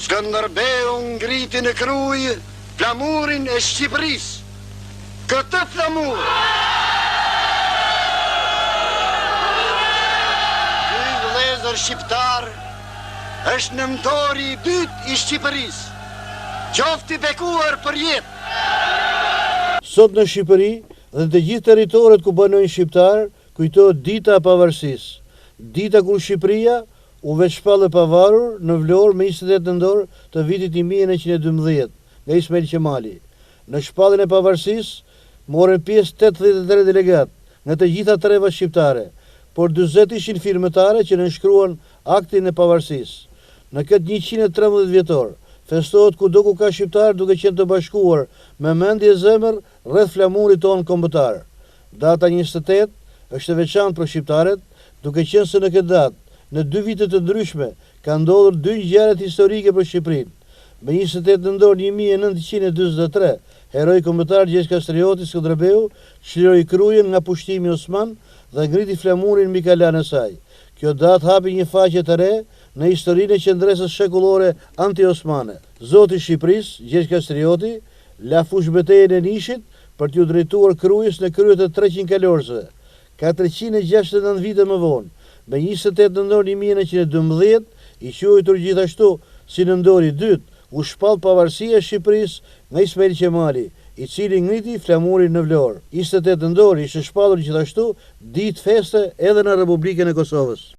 Skënderbeu ngriti në kruj flamurin e Shqipërisë. Këtë flamur ky vëllezër shqiptar është nëntori i dytë i Shqipërisë. Qofti bekuar për jetë. Sot në Shqipëri dhe të gjithë territoret ku banojnë shqiptar, kujtohet dita e pavarësisë. Dita kur Shqipëria u veçpall e pavarur në Vlorë me 28 nëntor të vitit 1912 nga Ismail Qemali. Në shpalljen e pavarësisë morën pjesë 83 delegat nga të gjitha treva shqiptare, por 40 ishin firmëtare që nënshkruan aktin e pavarësisë. Në këtë 113 vjetor, festohet kudo ku ka shqiptar duke qenë të bashkuar me mendje zemër rreth flamurit tonë kombëtar. Data 28 është e veçantë për shqiptarët, duke qenë se në këtë datë, në 2 vite të ndryshme, ka ndodhur 2 ngjarje historike për Shqipërinë. Me 28 nëntor 1943, heroi kombëtar Gjergj Kastrioti Skënderbeu çliroi krujen nga pushtimi osman dhe ngriti flamurin mbi kalan e saj. Kjo datë hapi një faqe të re në historinë e qendresës shekullore anti-osmane. Zoti i Shqipërisë, Gjergj Kastrioti, la fush betejën e Nishit për t'u drejtuar krujës në kryet e 300 kalorzëve. 469 vite më vonë, me 28 nëntor 1912, i quajtur gjithashtu si nëntori i dytë, u shpall pavarësia e Shqipërisë nga Ismail Qemali, i cili ngriti flamurin në Vlorë. 28 nëntor ishte shpallur gjithashtu ditë feste edhe në Republikën e Kosovës.